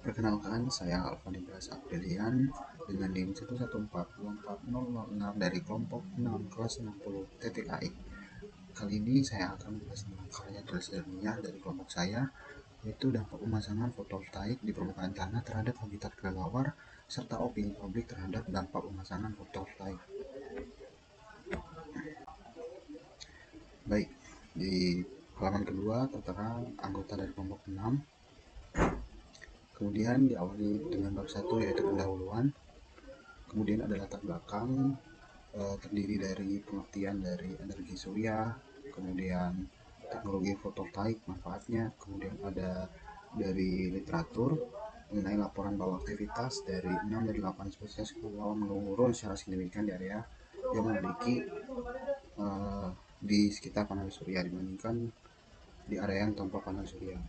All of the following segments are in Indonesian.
Perkenalkan, saya Alvanibras Aprilian dengan NIM 1142406 dari kelompok 6 kelas 60 TTKI. Kali ini saya akan membahas tentang karya tulis ilmiah dari kelompok saya, yaitu dampak pemasangan fotovoltaik di permukaan tanah terhadap habitat kelelawar serta opini publik terhadap dampak pemasangan fotovoltaik. Baik, di halaman kedua tertera anggota dari kelompok 6. Kemudian diawali dengan bab 1 yaitu pendahuluan. Kemudian ada latar belakang, terdiri dari pengertian dari energi surya, kemudian teknologi fotovoltaik, manfaatnya, kemudian ada dari literatur mengenai laporan bahwa aktivitas dari 6 dari 8 spesies kelelawar menurun secara signifikan di area yang memiliki di sekitar panel surya dibandingkan di area yang tanpa panel surya.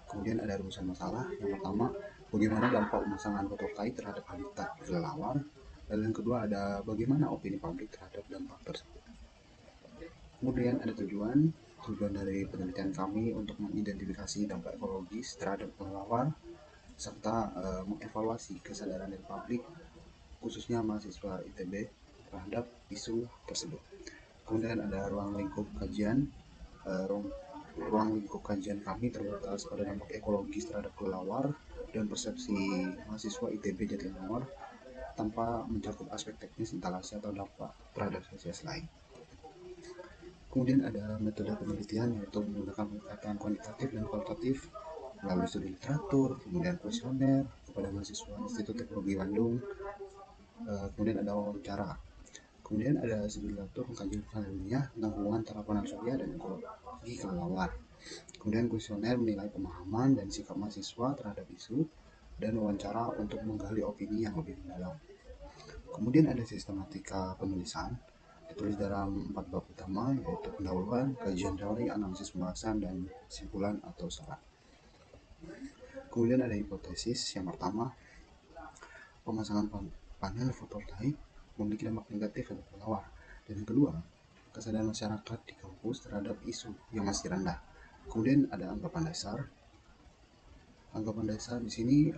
Kemudian ada rumusan masalah. Yang pertama, bagaimana dampak pemasangan fotovoltaik terhadap habitat kelelawar. Dan yang kedua ada bagaimana opini publik terhadap dampak tersebut. Kemudian ada tujuan dari penelitian kami untuk mengidentifikasi dampak ekologis terhadap kelelawar serta mengevaluasi kesadaran dari publik, khususnya mahasiswa ITB terhadap isu tersebut. Kemudian ada ruang lingkup kajian. Ruang lingkup kajian kami terbatas pada dampak ekologis terhadap kelelawar dan persepsi mahasiswa ITB Jatinangor tanpa mencakup aspek teknis instalasi atau dampak terhadap spesies lain. Kemudian ada metode penelitian, yaitu menggunakan pendekatan kuantitatif dan kualitatif melalui studi literatur, kemudian kuesioner kepada mahasiswa Institut Teknologi Bandung, kemudian ada wawancara. Kemudian ada studi literatur mengkaji ilmiah tentang hubungan antara panel surya dan ekologi kelelawar. Kemudian kuesioner menilai pemahaman dan sikap mahasiswa terhadap isu, dan wawancara untuk menggali opini yang lebih mendalam. Kemudian ada sistematika penulisan, ditulis dalam 4 bab utama, yaitu pendahuluan, kajian teori, analisis pembahasan, dan kesimpulan atau saran. Kemudian ada hipotesis. Yang pertama, pemasangan panel fotovoltaik memiliki dampak negatif terhadap kelelawar. Dan yang kedua, kesadaran masyarakat di kampus terhadap isu yang masih rendah. Kemudian ada anggapan dasar. Anggapan dasar di sini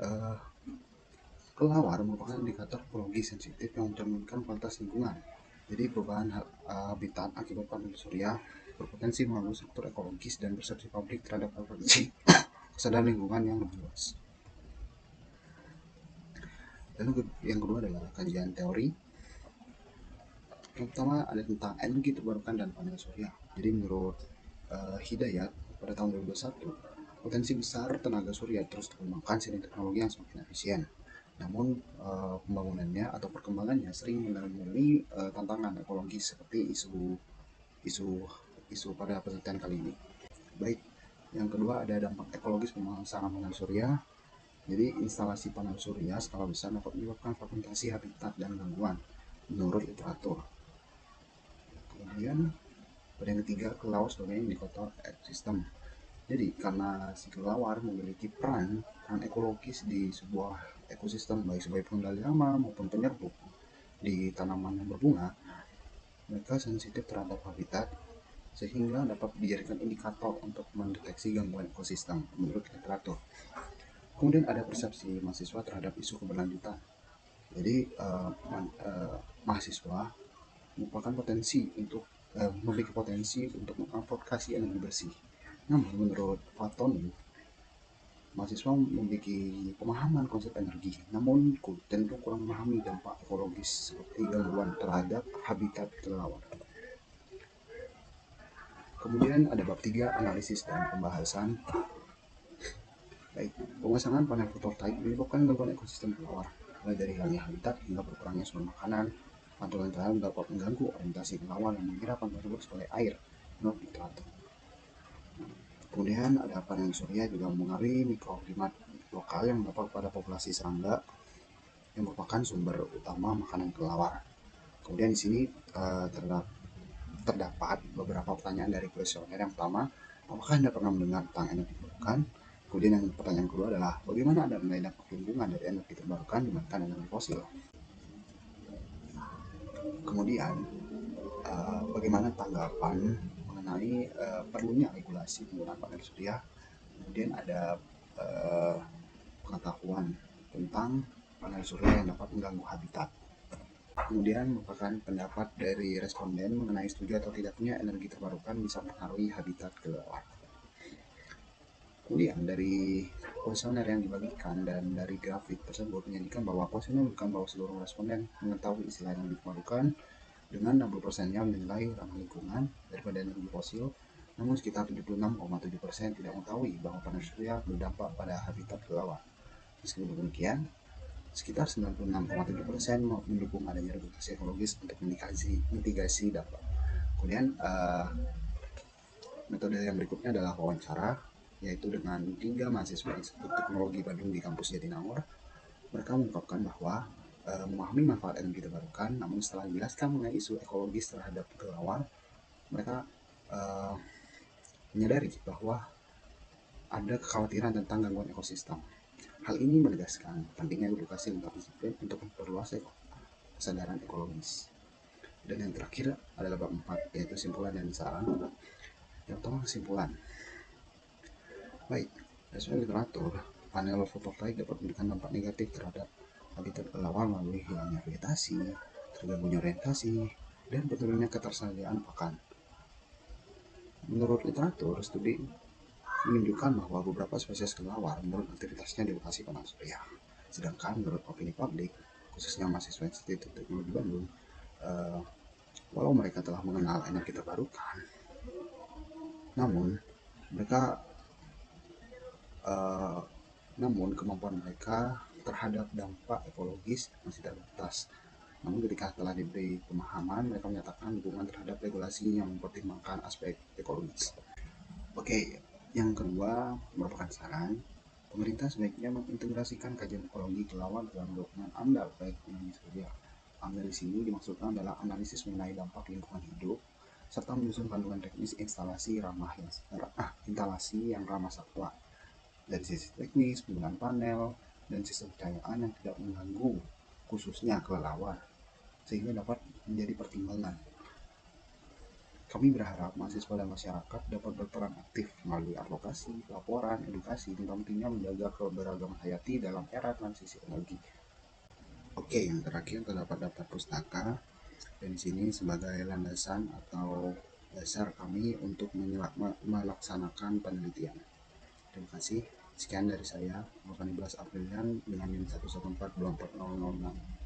kelelawar merupakan indikator ekologi sensitif yang mencerminkan kualitas lingkungan. Jadi perubahan habitat akibat panel surya berpotensi mengganggu struktur ekologis dan persepsi publik terhadap evolusi kesadaran lingkungan yang lebih luas. Lalu yang kedua adalah kajian teori. Yang pertama ada tentang energi terbarukan dan panel surya. Jadi menurut Hidayat pada tahun 2021, potensi besar tenaga surya terus dikembangkan seiring teknologi yang semakin efisien. Namun pembangunannya atau perkembangannya sering menemui tantangan ekologis seperti isu pada penelitian kali ini. Baik, yang kedua ada dampak ekologis pemasangan panel surya. Jadi instalasi panel surya skala besar dapat menyebabkan fragmentasi habitat dan gangguan menurut literatur. Kemudian pada yang ketiga, kelelawar sebagai indikator ekosistem. Jadi karena si kelelawar memiliki peran ekologis di sebuah ekosistem, baik sebagai pengendali hama maupun penyerbuk di tanaman yang berbunga, mereka sensitif terhadap habitat sehingga dapat dijadikan indikator untuk mendeteksi gangguan ekosistem menurut literatur. Kemudian ada persepsi mahasiswa terhadap isu keberlanjutan. Jadi mahasiswa merupakan memiliki potensi untuk mengadvokasi energi bersih. Namun menurut Fatoni, mahasiswa memiliki pemahaman konsep energi, namun tentu kurang memahami dampak ekologis seperti gangguan terhadap habitat kelelawar. Kemudian ada bab 3, analisis dan pembahasan. Baik, pemasangan panel fotovoltaik menyebabkan gangguan ekosistem kelelawar, mulai dari hilangnya habitat hingga berkurangnya sumber makanan. Pantulan terhadap dapat mengganggu orientasi kelelawar yang mengira pantulan tersebut sebagai air menurut literatur. Kemudian ada panel surya juga mempengaruhi mikroklimat lokal yang berdampak pada populasi serangga yang merupakan sumber utama makanan kelelawar. Kemudian di sini terdapat beberapa pertanyaan dari kuesioner. Yang pertama, apakah Anda pernah mendengar tentang energi terbarukan? Kemudian yang pertanyaan kedua adalah bagaimana Anda menilai dampak lingkungan dari energi terbarukan dibandingkan energi fosil? Kemudian bagaimana tanggapan mengenai perlunya regulasi penggunaan panel surya? Kemudian ada pengetahuan tentang panel surya yang dapat mengganggu habitat. Kemudian merupakan pendapat dari responden mengenai setuju atau tidaknya energi terbarukan bisa mempengaruhi habitat kelelawar. Kemudian dari kuesioner yang dibagikan dan dari grafik tersebut menjadikan bahwa kuesioner menunjukkan bahwa seluruh responden mengetahui istilah energi terbarukan dengan 60%-nya menilai ramah lingkungan daripada energi fosil, namun sekitar 76,7% tidak mengetahui bahwa panel surya berdampak pada habitat kelelawar. Meskipun demikian, sekitar 96,7% mendukung adanya regulasi ekologis untuk mitigasi dampak. Kemudian metode yang berikutnya adalah wawancara, yaitu dengan 3 mahasiswa Institut Teknologi Bandung di kampus Jatinangor. Mereka mengungkapkan bahwa memahami manfaat energi terbarukan, namun setelah menjelaskan mengenai isu ekologis terhadap kelelawar, mereka menyadari bahwa ada kekhawatiran tentang gangguan ekosistem. Hal ini menegaskan pentingnya edukasi lintas disiplin untuk memperluas kesadaran ekologis. Dan yang terakhir adalah bab 4, yaitu simpulan dan saran. Yang pertama, kesimpulan. Baik, sesuai literatur, panel fotovoltaik dapat memberikan dampak negatif terhadap habitat kelelawar melalui hilangnya vegetasi, terganggunya orientasi, dan penurunannya ketersediaan pakan. Menurut literatur, studi menunjukkan bahwa beberapa spesies kelelawar menurun aktivitasnya di lokasi panel surya. Sedangkan menurut opini publik, khususnya mahasiswa Institut Teknologi Bandung, walau mereka telah mengenal energi terbarukan, namun kemampuan mereka terhadap dampak ekologis masih terbatas. Namun ketika telah diberi pemahaman, mereka menyatakan dukungan terhadap regulasi yang mempertimbangkan aspek ekologis. Oke, yang kedua merupakan saran. Pemerintah sebaiknya mengintegrasikan kajian ekologi kelelawar dalam dokumen AMDAL proyek energi surya. AMDAL di sini dimaksudkan adalah analisis mengenai dampak lingkungan hidup serta menyusun panduan teknis instalasi yang ramah satwa. Dari sisi teknis, penggunaan panel, dan sistem pencahayaan yang tidak mengganggu khususnya kelelawar, sehingga dapat menjadi pertimbangan. Kami berharap mahasiswa dan masyarakat dapat berperan aktif melalui advokasi, laporan, edukasi tentang pentingnya menjaga keberagaman hayati dalam era transisi energi. Oke, yang terakhir terdapat daftar pustaka, dan di sini sebagai landasan atau dasar kami untuk melaksanakan penelitian. Terima kasih. Sekian dari saya, Novani Blas Aprilian dengan NIM 114240006.